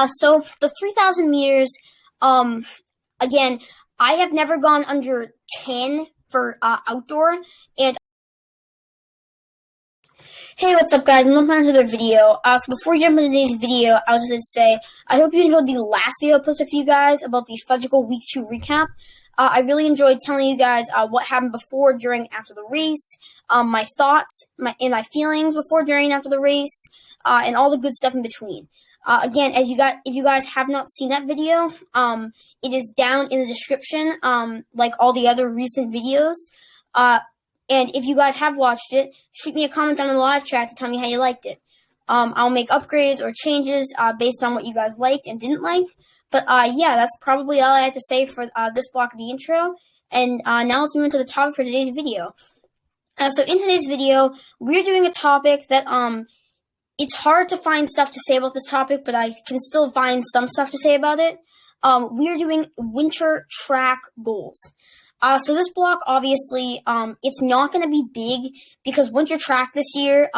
So the 3,000 meters, again, I have never gone under 10 for outdoor, and hey, what's up, guys? And welcome to another video. So before we jump into today's video, I was just going to say, I hope you enjoyed the last video I posted for you guys about the Fudgsicle Week 2 recap. I really enjoyed telling you guys what happened before, during, after the race, my thoughts, and my feelings before, during, and after the race, and all the good stuff in between. Again, if you guys have not seen that video, it is down in the description, like all the other recent videos. And if you guys have watched it, shoot me a comment down in the live chat to tell me how you liked it. I'll make upgrades or changes based on what you guys liked and didn't like. But yeah, that's probably all I have to say for this block of the intro. And now let's move into the topic for today's video. So in today's video, we're doing a topic that it's hard to find stuff to say about this topic, but I can still find some stuff to say about it. We are doing winter track goals. So this block, obviously, it's not going to be big because winter track this year,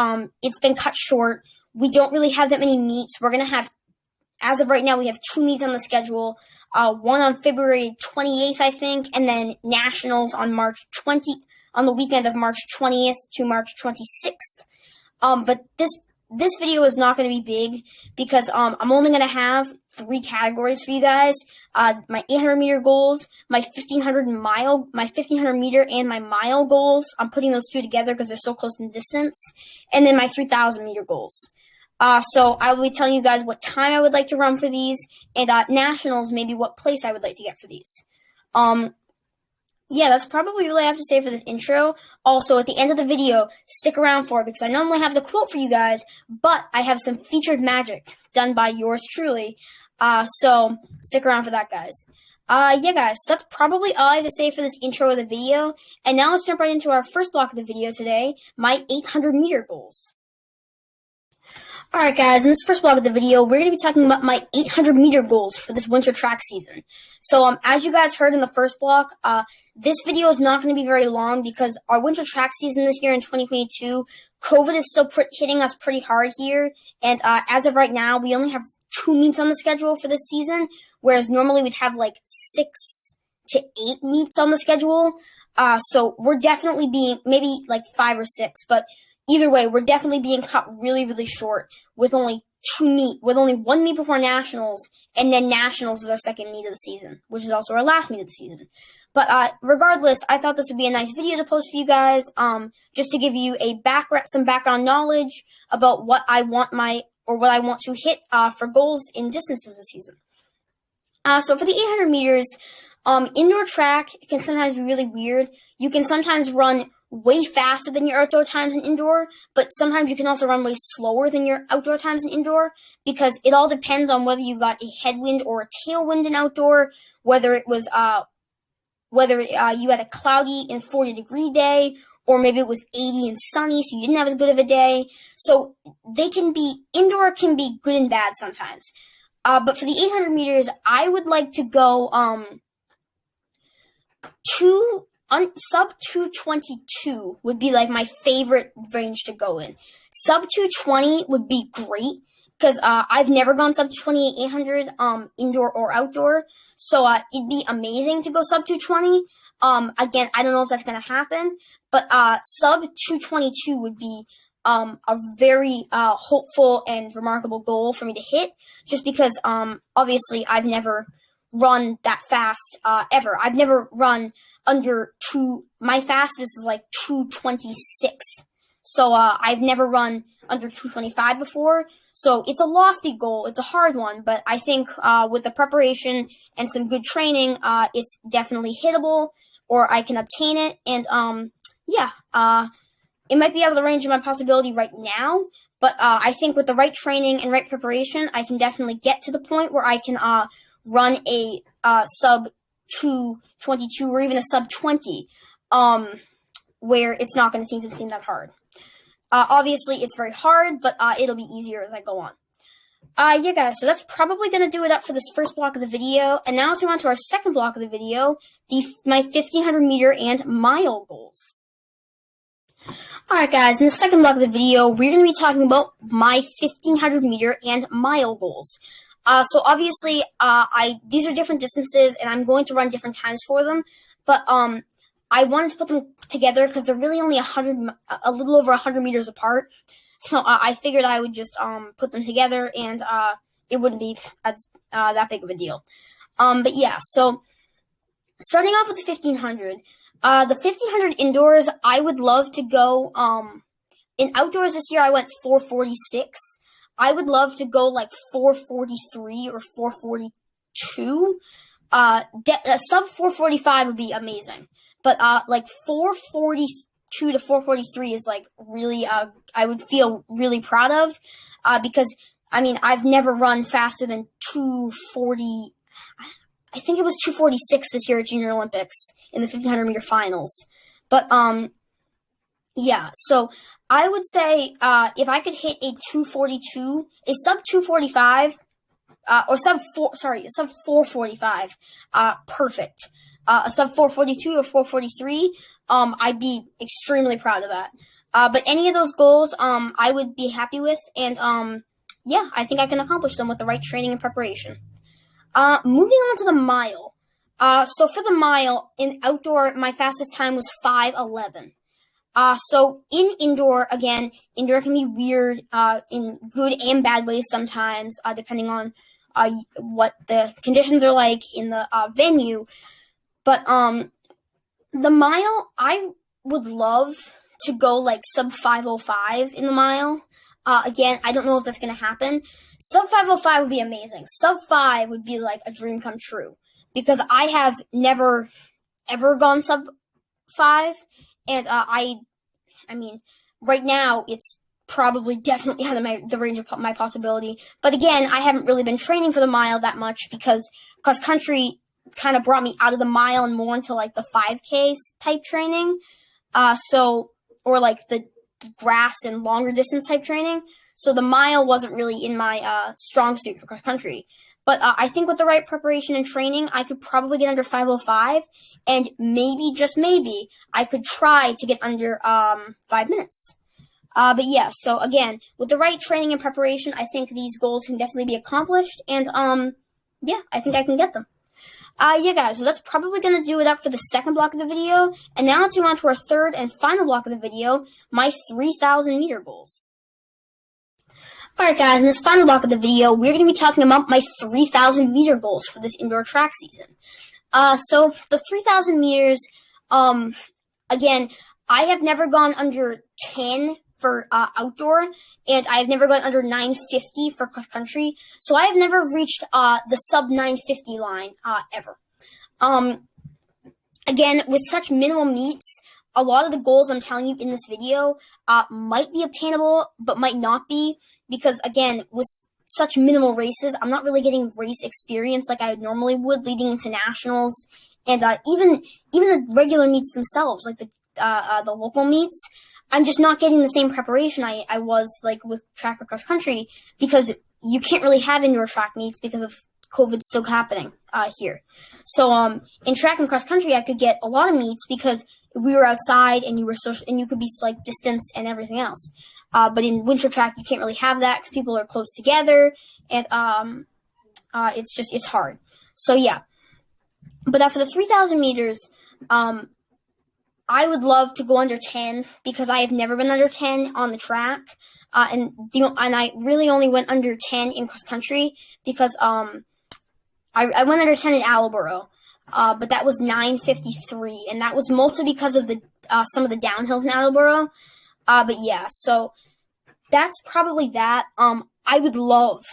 it's been cut short. We don't really have that many meets. We're going to have, as of right now, we have 2 meets on the schedule. One on February 28th, I think, and then nationals on on the weekend of March 20th to March 26th. But this video is not going to be big because I'm only going to have 3 categories for you guys. My 800 meter goals, my 1500 meter and my mile goals. I'm putting those 2 together because they're so close in distance. And then my 3000 meter goals. So I will be telling you guys what time I would like to run for these, and nationals, maybe what place I would like to get for these. Yeah, that's probably all I have to say for this intro. Also, at the end of the video, stick around for it because I not only have the quote for you guys, but I have some featured magic done by yours truly. So stick around for that, guys. Yeah, guys, that's probably all I have to say for this intro of the video. And now let's jump right into our first block of the video today, my 800 meter goals. Alright guys, in this first block of the video, we're going to be talking about my 800 meter goals for this winter track season. So as you guys heard in the first block, this video is not going to be very long because our winter track season this year in 2022, COVID is still hitting us pretty hard here. And as of right now, we only have 2 meets on the schedule for this season, whereas normally we'd have like 6 to 8 meets on the schedule. So we're definitely being, maybe like 5 or 6, but either way, we're definitely being cut really, really short with only 1 meet before nationals, and then nationals is our second meet of the season, which is also our last meet of the season. But regardless, I thought this would be a nice video to post for you guys, just to give you some background knowledge about what I want to hit for goals in distances this season. So for the 800 meters, indoor track can sometimes be really weird. You can sometimes run way faster than your outdoor times in indoor, but sometimes you can also run way slower than your outdoor times in indoor because it all depends on whether you got a headwind or a tailwind in outdoor, whether it was you had a cloudy and 40-degree day, or maybe it was 80 and sunny, so you didn't have as good of a day. So indoor can be good and bad sometimes. But for the 800 meters, I would like to go sub 222 would be like my favorite range to go in. Sub 220 would be great because I've never gone sub 220 800 indoor or outdoor. So it'd be amazing to go sub 220. Again, I don't know if that's going to happen, but sub 222 would be a very hopeful and remarkable goal for me to hit just because obviously I've never run that fast ever. I've never run under 2. My fastest is like 226. So I've never run under 225 before. So it's a lofty goal. It's a hard one, but I think with the preparation and some good training, it's definitely hittable, or I can obtain it. And yeah, it might be out of the range of my possibility right now, but I think with the right training and right preparation, I can definitely get to the point where I can run a sub 222 or even a sub 20, where it's not going to seem that hard. Obviously, it's very hard, but it'll be easier as I go on. Yeah, guys, so that's probably going to do it up for this first block of the video. And now let's move on to our second block of the video, my 1500 meter and mile goals. Alright guys, in the second block of the video, we're going to be talking about my 1500 meter and mile goals. So obviously, these are different distances, and I'm going to run different times for them. But I wanted to put them together because they're really only a little over 100 meters apart. So I figured I would just put them together, and it wouldn't be that big of a deal. But yeah, so starting off with the 1500. The 1500 indoors, I would love to go. In outdoors this year, I went 446. I would love to go like 443 or 442. Sub 445 would be amazing. But like 442 to 443 is like really, I would feel really proud of, because I mean, I've never run faster than 240. I think it was 246 this year at Junior Olympics in the 1500 meter finals. But yeah, so I would say if I could hit a 242, a sub 245, or sub 445, perfect. A sub 442 or 443, I'd be extremely proud of that. But any of those goals, I would be happy with, and yeah, I think I can accomplish them with the right training and preparation. Moving on to the mile. So for the mile in outdoor, my fastest time was 5:11. So in indoor, again, indoor can be weird, in good and bad ways sometimes, depending on, what the conditions are like in the, venue. But, the mile, I would love to go like sub 5:05 in the mile. Again, I don't know if that's going to happen. Sub 5:05 would be amazing. Sub 5 would be like a dream come true, because I have never, ever gone sub 5. And I mean, right now it's probably definitely out of the range of my possibility. But again, I haven't really been training for the mile that much because cross country kind of brought me out of the mile and more into like the 5K type training. Or like the grass and longer distance type training. So the mile wasn't really in my strong suit for cross country. But I think with the right preparation and training, I could probably get under 5:05, and maybe, just maybe, I could try to get under 5 minutes. But yeah, so again, with the right training and preparation, I think these goals can definitely be accomplished, and yeah, I think I can get them. Yeah, guys, so that's probably going to do it up for the second block of the video, and now let's move on to our third and final block of the video, my 3,000 meter goals. Alright guys, in this final block of the video, we're going to be talking about my 3,000 meter goals for this indoor track season. So the 3,000 meters, again, I have never gone under 10 for outdoor, and I have never gone under 950 for cross country, so I have never reached the sub 950 line ever. Again, with such minimal meets, a lot of the goals I'm telling you in this video might be obtainable, but might not be, because again, with such minimal races, I'm not really getting race experience like I normally would leading into nationals, and even the regular meets themselves, like the local meets, I'm just not getting the same preparation I was like with track or cross country, because you can't really have indoor track meets because of COVID still happening here. So in track and cross country, I could get a lot of meets because we were outside and you were social, and you could be like distance and everything else. But in winter track, you can't really have that because people are close together, and it's hard. So yeah, but for the 3,000 meters, I would love to go under 10 because I have never been under 10 on the track, and I really only went under 10 in cross country because I went under 10 in Attleboro, but that was 9:53, and that was mostly because of the some of the downhills in Attleboro. But yeah, so that's probably that. I would love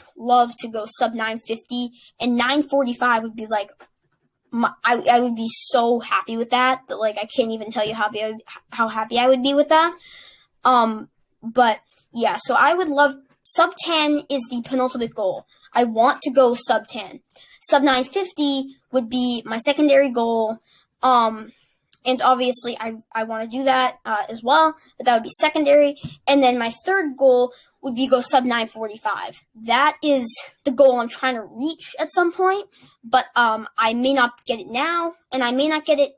to go sub 950, and 945 would be like, I would be so happy with that like I can't even tell you how happy I would be with that. But yeah, so I would love, sub 10 is the penultimate goal. I want to go sub 10. Sub 950 would be my secondary goal. And obviously I want to do that as well, but that would be secondary. And then my third goal would be go sub 945. That is the goal I'm trying to reach at some point, but I may not get it now, and I may not get it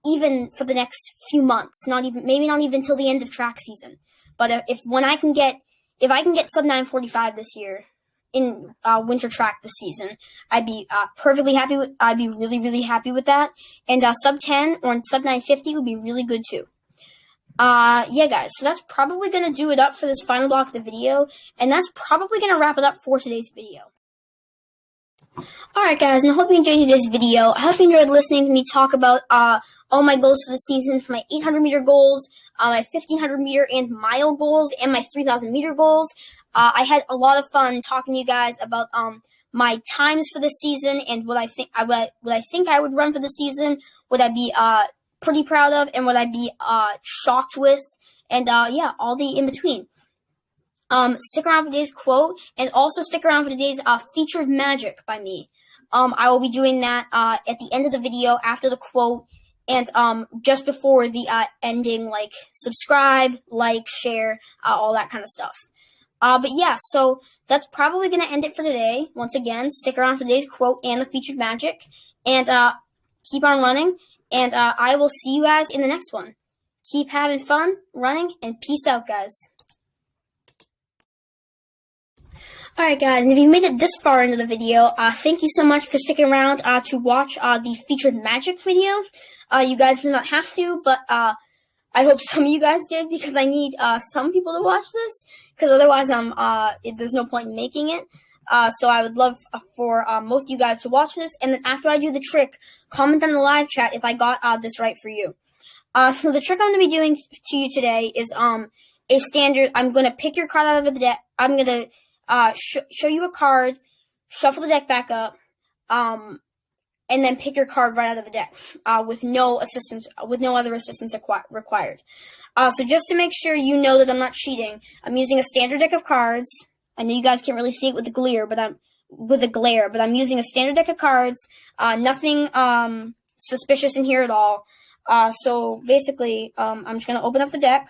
even for the next few months, maybe not even till the end of track season. But if I can get sub 945 this year in winter track this season. I'd be perfectly happy with. I'd be really, really happy with that. And sub 10 or sub 950 would be really good too. Yeah, guys. So that's probably gonna do it up for this final block of the video, and that's probably gonna wrap it up for today's video. Alright guys, and I hope you enjoyed today's video. I hope you enjoyed listening to me talk about all my goals for the season, for my 800 meter goals, my 1500 meter and mile goals, and my 3000 meter goals. I had a lot of fun talking to you guys about my times for the season and what I think I would run for the season, what I'd be pretty proud of, and what I'd be shocked with, and yeah, all the in between. Stick around for today's quote, and also stick around for today's featured magic by me. I will be doing that at the end of the video after the quote, and just before the ending, like subscribe, like, share, all that kind of stuff. But yeah, so that's probably going to end it for today. Once again, stick around for today's quote and the featured magic, and keep on running, and I will see you guys in the next one. Keep having fun running, and peace out, guys. Alright guys, and if you made it this far into the video, thank you so much for sticking around to watch the featured magic video. You guys do not have to, but I hope some of you guys did, because I need some people to watch this, because otherwise there's no point in making it. So I would love for most of you guys to watch this, and then after I do the trick, comment on the live chat if I got this right for you. So the trick I'm going to be doing to you today is a standard. I'm going to pick your card out of the deck. I'm going to show you a card, shuffle the deck back up, and then pick your card right out of the deck, with no other assistance required. So just to make sure you know that I'm not cheating, I'm using a standard deck of cards. I know you guys can't really see it with the glare, but I'm using a standard deck of cards. Nothing suspicious in here at all. So basically, I'm just gonna open up the deck.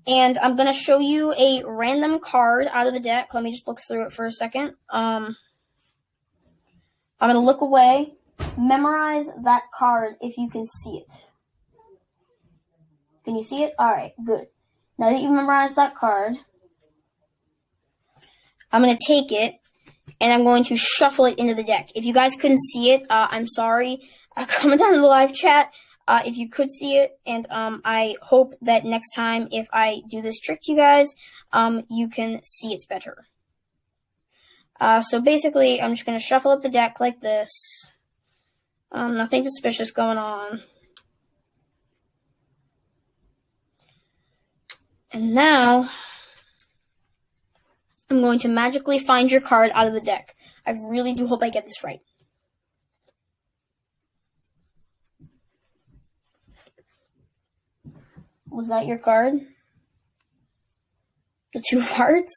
And I'm going to show you a random card out of the deck. Let me just look through it for a second. I'm going to look away. Memorize that card if you can see it. Can you see it? All right, good. Now that you've memorized that card, I'm going to take it, and I'm going to shuffle it into the deck. If you guys couldn't see it, I'm sorry. Comment down in the live chat if you could see it, and I hope that next time if I do this trick to you guys, you can see it better. So basically, I'm just going to shuffle up the deck like this. Nothing suspicious going on. And now, I'm going to magically find your card out of the deck. I really do hope I get this right. Was that your card? The two cards?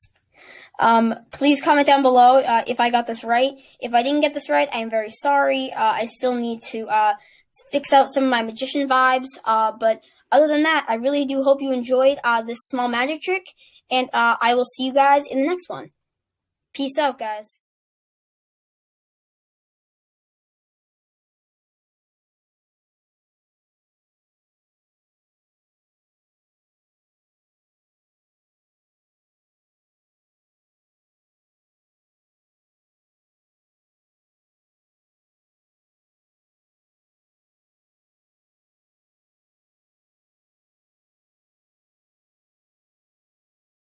Please comment down below if I got this right. If I didn't get this right, I am very sorry. I still need to fix out some of my magician vibes. But other than that, I really do hope you enjoyed this small magic trick. And I will see you guys in the next one. Peace out, guys.